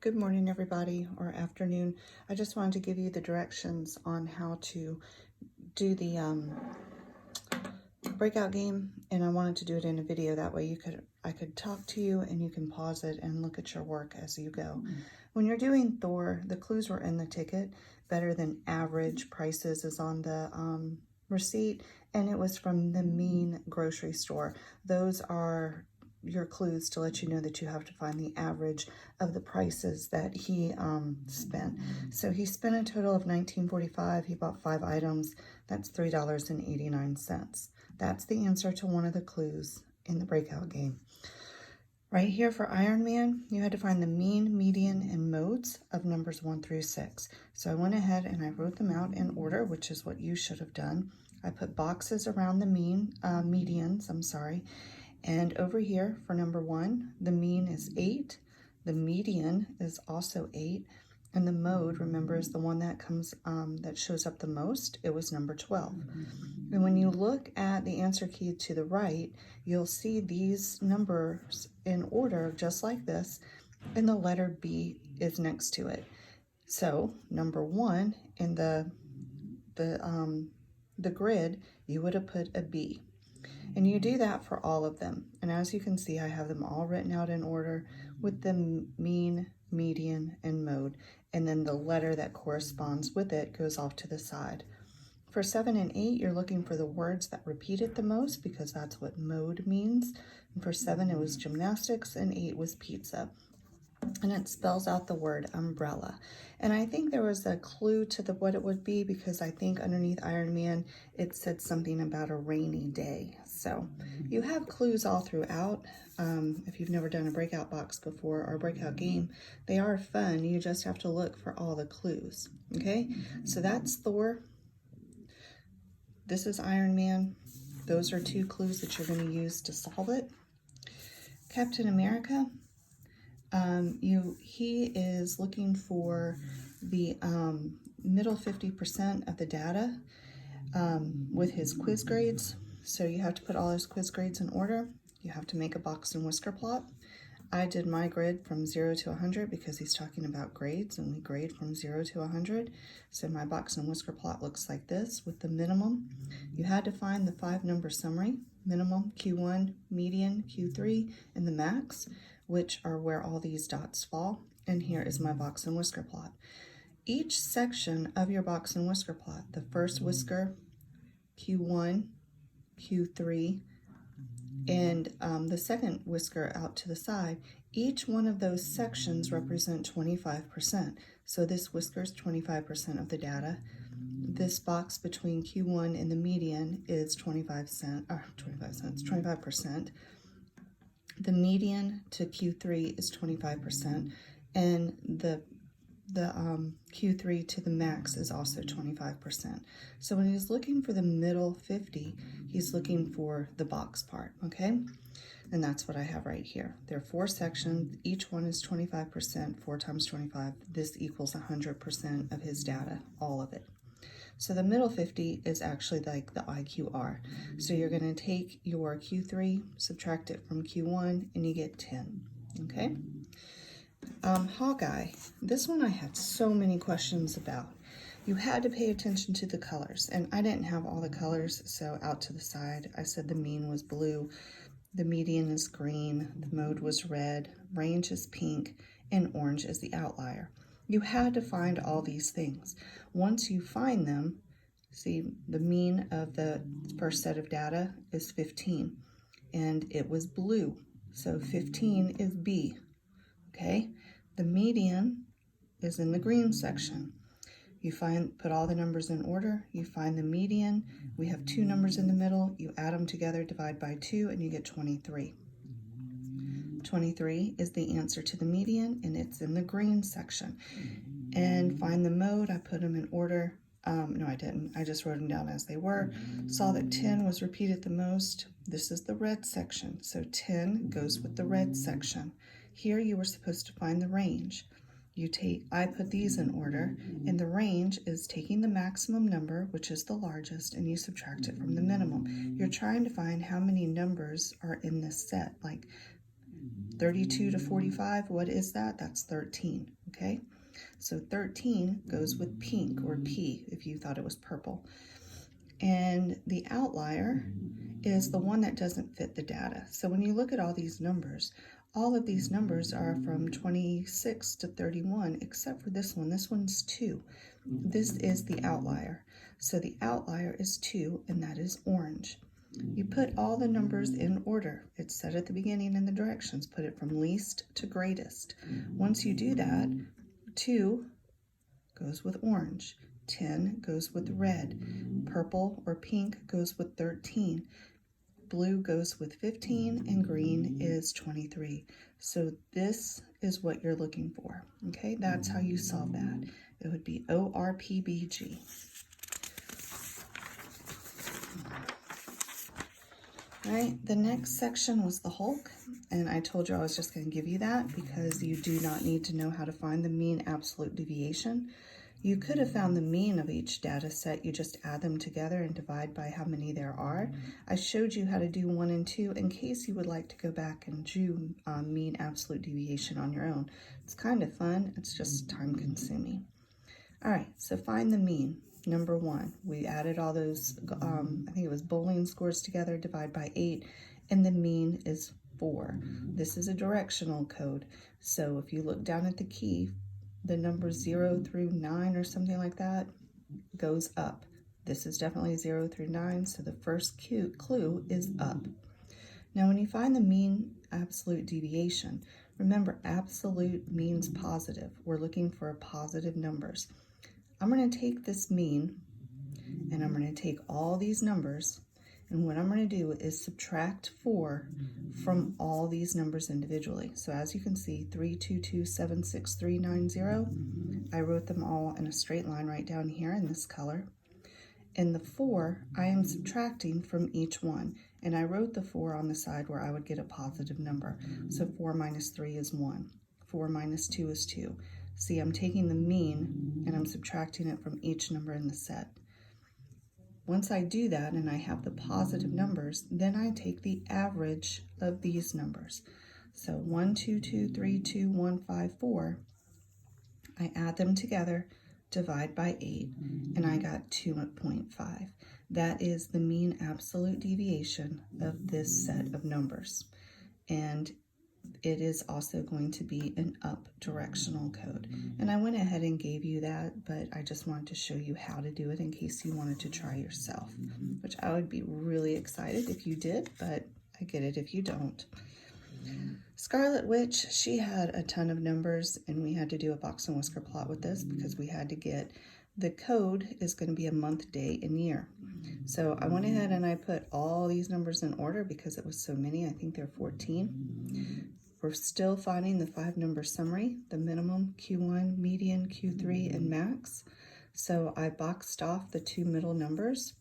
Good morning, everybody, or afternoon. I just wanted to give you the directions on how to do the breakout game, and I wanted to do it in a video. That way I could talk to you and you can pause it and look at your work as you go. When you're doing Thor, the clues were in the ticket. Better than average prices is on the receipt, and it was from the Mean grocery store. Those are your clues to let you know that you have to find the average of the prices that he spent. So he spent a total of $19.45. He bought 5 items. That's $3.89. That's the answer to one of the clues in the breakout game. Right here for Iron Man, you had to find the mean, median, and modes of numbers 1 through 6. So I went ahead and I wrote them out in order, which is what you should have done. I put boxes around the medians, and over here for number 1, the mean is 8, the median is also 8, and the mode, remember, is the one that comes that shows up the most. It was number 12. And when you look at the answer key to the right, you'll see these numbers in order just like this, and the letter B is next to it. So number 1 in the grid, you would have put a B. And you do that for all of them. And as you can see, I have them all written out in order with the mean, median, and mode. And then the letter that corresponds with it goes off to the side. For 7 and 8, you're looking for the words that repeat it the most because that's what mode means. And for 7, it was gymnastics, and 8 was pizza. And it spells out the word umbrella. And I think there was a clue to what it would be because I think underneath Iron Man, it said something about a rainy day. So you have clues all throughout. If you've never done a breakout box before or a breakout game, they are fun. You just have to look for all the clues. Okay, so that's Thor. This is Iron Man. Those are 2 clues that you're going to use to solve it. Captain America. He is looking for the middle 50% of the data with his quiz grades. So you have to put all his quiz grades in order. You have to make a box and whisker plot. I did my grid from 0 to 100 because he's talking about grades, and we grade from 0 to 100. So my box and whisker plot looks like this with the minimum. You had to find the 5-number summary, minimum, Q1, median, Q3, and the max, which are where all these dots fall. And here is my box and whisker plot. Each section of your box and whisker plot, the first whisker, Q1, Q3, and the second whisker out to the side, each one of those sections represent 25%. So this whisker is 25% of the data. This box between Q1 and the median is 25%. The median to Q3 is 25%, and the Q3 to the max is also 25%. So when he's looking for the middle 50, he's looking for the box part, okay? And that's what I have right here. There are 4 sections. Each one is 25%, 4 times 25. This equals 100% of his data, all of it. So the middle 50 is actually like the IQR. So you're going to take your Q3, subtract it from Q1, and you get 10, okay? Hawkeye, this one I had so many questions about. You had to pay attention to the colors, and I didn't have all the colors, so out to the side, I said the mean was blue, the median is green, the mode was red, range is pink, and orange is the outlier. You had to find all these things. Once you find them, see the mean of the first set of data is 15, and it was blue, so 15 is B, okay? The median is in the green section. You put all the numbers in order, you find the median, we have 2 numbers in the middle, you add them together, divide by 2, and you get 23. 23 is the answer to the median, and it's in the green section. And find the mode, I put them in order. No, I didn't. I just wrote them down as they were. Saw that 10 was repeated the most. This is the red section, so 10 goes with the red section. Here you were supposed to find the range. I put these in order, and the range is taking the maximum number, which is the largest, and you subtract it from the minimum. You're trying to find how many numbers are in this set, like 32 to 45, what is that? That's 13, okay? So 13 goes with pink, or P if you thought it was purple. And the outlier is the one that doesn't fit the data. So when you look at all these numbers, all of these numbers are from 26 to 31, except for this one. This one's 2. This is the outlier. So the outlier is 2, and that is orange. You put all the numbers in order. It's set at the beginning in the directions. Put it from least to greatest. Once you do that, 2 goes with orange. 10 goes with red. Purple or pink goes with 13. Blue goes with 15, and green is 23. So this is what you're looking for. Okay, that's how you solve that. It would be ORPBG. All right, the next section was the Hulk, and I told you I was just going to give you that because you do not need to know how to find the mean absolute deviation. You could have found the mean of each data set. You just add them together and divide by how many there are. I showed you how to do 1 and 2 in case you would like to go back and do mean absolute deviation on your own. It's kind of fun. It's just time consuming. All right, so find the mean. Number 1, we added all those, I think it was bowling scores together, divide by 8, and the mean is 4. This is a directional code. So if you look down at the key, the numbers 0 through 9 or something like that goes up. This is definitely 0 through 9, so the first clue is up. Now when you find the mean absolute deviation, remember absolute means positive. We're looking for positive numbers. I'm going to take this mean and I'm going to take all these numbers, and what I'm going to do is subtract 4 from all these numbers individually. So as you can see, 322766390, I wrote them all in a straight line right down here in this color. In the 4, I am subtracting from each one, and I wrote the 4 on the side where I would get a positive number. So 4 minus 3 is 1. 4 minus 2 is 2. See, I'm taking the mean and I'm subtracting it from each number in the set. Once I do that and I have the positive numbers, then I take the average of these numbers. So 1, 2, 2, 3, 2, 1, 5, 4. I add them together, divide by 8, and I got 2.5. That is the mean absolute deviation of this set of numbers. And it is also going to be an up directional code. And I went ahead and gave you that, but I just wanted to show you how to do it in case you wanted to try yourself, which I would be really excited if you did, but I get it if you don't. Scarlet Witch, she had a ton of numbers, and we had to do a box and whisker plot with this because we had to get the code is going to be a month, day, and year. So I went ahead and I put all these numbers in order because it was so many. I think there are 14. We're still finding the 5-number summary, the minimum, Q1, median, Q3, and max. So I boxed off the 2 middle numbers.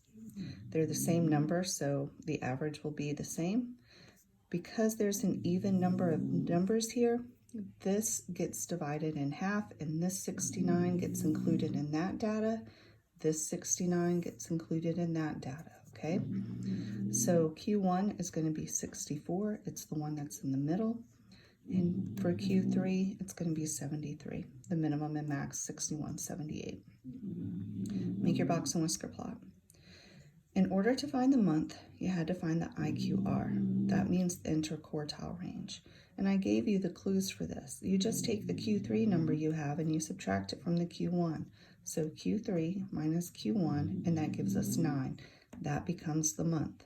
They're the same number, so the average will be the same. Because there's an even number of numbers here, this gets divided in half, and this 69 gets included in that data. This 69 gets included in that data, okay? So Q1 is going to be 64. It's the one that's in the middle. And for Q3, it's going to be 73. The minimum and max, 61, 78. Make your box and whisker plot. In order to find the month, you had to find the IQR. That means the interquartile range. And I gave you the clues for this. You just take the Q3 number you have and you subtract it from the Q1. So Q3 minus Q1, and that gives us 9. That becomes the month.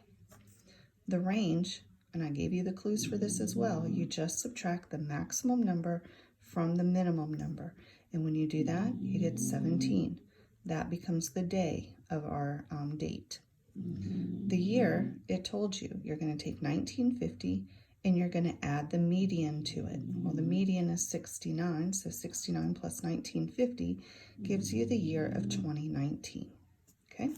The range, and I gave you the clues for this as well, you just subtract the maximum number from the minimum number. And when you do that, you get 17. That becomes the day of our date. The year, it told you, you're going to take 1950 and you're going to add the median to it. Well, the median is 69, so 69 plus 1950 gives you the year of 2019. Okay?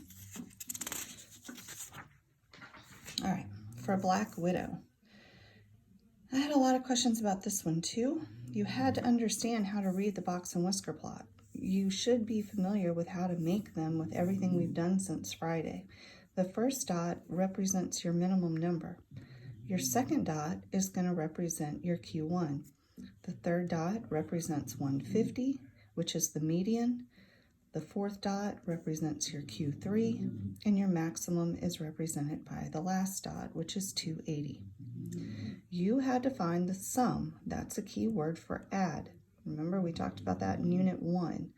All right, for Black Widow. I had a lot of questions about this one too. You had to understand how to read the box and whisker plot. You should be familiar with how to make them with everything we've done since Friday. The first dot represents your minimum number. Your second dot is going to represent your Q1. The third dot represents 150, which is the median. The fourth dot represents your Q3, and your maximum is represented by the last dot, which is 280. You had to find the sum. That's a key word for add. Remember, we talked about that in Unit 1.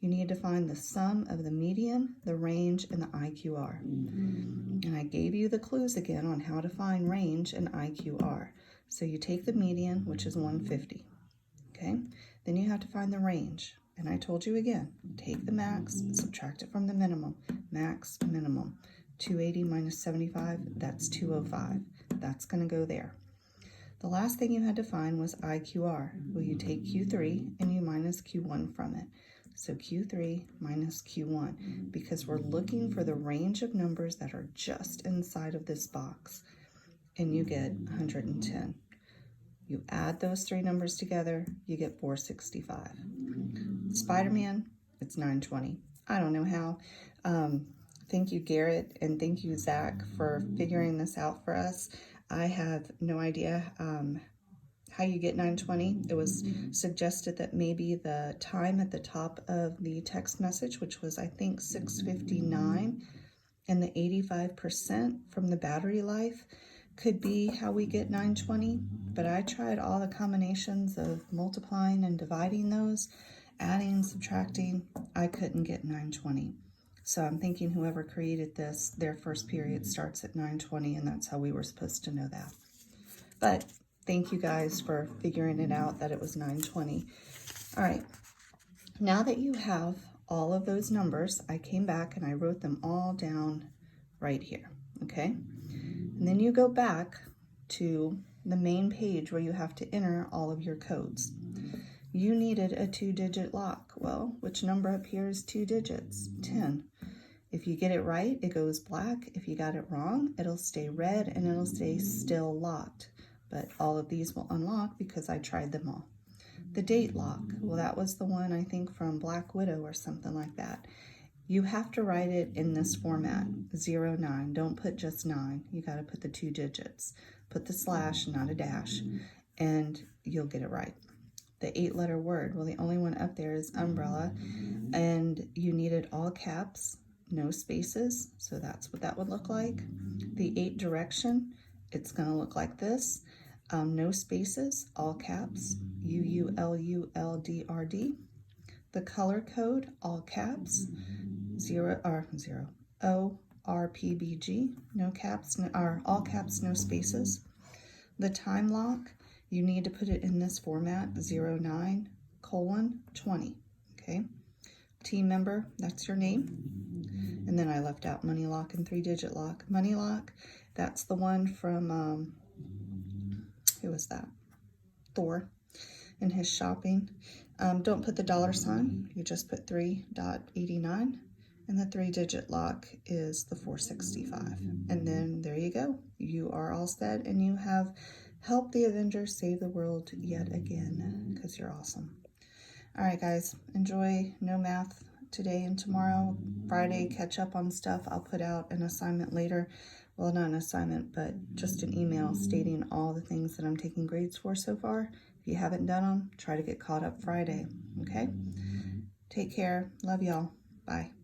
You need to find the sum of the median, the range, and the IQR. And I gave you the clues again on how to find range and IQR. So you take the median, which is 150. Okay? Then you have to find the range. And I told you again, take the max, subtract it from the minimum. Max, minimum. 280 minus 75, that's 205. That's going to go there. The last thing you had to find was IQR. Well, you take Q3 and you minus Q1 from it. So Q3 minus Q1, because we're looking for the range of numbers that are just inside of this box. And you get 110. You add those three numbers together, you get 465. Spider-Man, it's 920. I don't know how. Thank you, Garrett, and thank you, Zach, for figuring this out for us. I have no idea how you get 920. It was suggested that maybe the time at the top of the text message, which was, I think, 6:59, and the 85% from the battery life could be how we get 920. But I tried all the combinations of multiplying and dividing those, adding, subtracting. I couldn't get 920. So I'm thinking whoever created this, their first period starts at 920, and that's how we were supposed to know that. But thank you guys for figuring it out that it was 920. All right, now that you have all of those numbers, I came back and I wrote them all down right here, okay? And then you go back to the main page where you have to enter all of your codes. You needed a 2-digit lock. Well, which number up here is 2 digits? 10. If you get it right, it goes black. If you got it wrong, it'll stay red and it'll stay still locked. But all of these will unlock because I tried them all. The date lock, well, that was the one I think from Black Widow or something like that. You have to write it in this format, 09. Don't put just 9. You got to put the 2 digits. Put the slash, not a dash, and you'll get it right. The 8-letter word, well, the only one up there is umbrella, and you needed all caps, no spaces, so that's what that would look like. The 8 direction, it's going to look like this. No spaces, all caps, UULULDRD. The color code, all caps, ORPBG, no caps, all caps, no spaces. The time lock, you need to put it in this format, 09:20, okay? Team member, that's your name. And then I left out money lock and 3-digit lock. Money lock, that's the one from, who was that? Thor and his shopping. Don't put the $sign, you just put 3.89. And the 3-digit lock is the 465. And then there you go. You are all set and you have helped the Avengers save the world yet again because you're awesome. All right, guys, enjoy No Math today and tomorrow. Friday, catch up on stuff. I'll put out an assignment later. Well, not an assignment, but just an email stating all the things that I'm taking grades for so far. If you haven't done them, try to get caught up Friday, okay? Take care. Love y'all. Bye.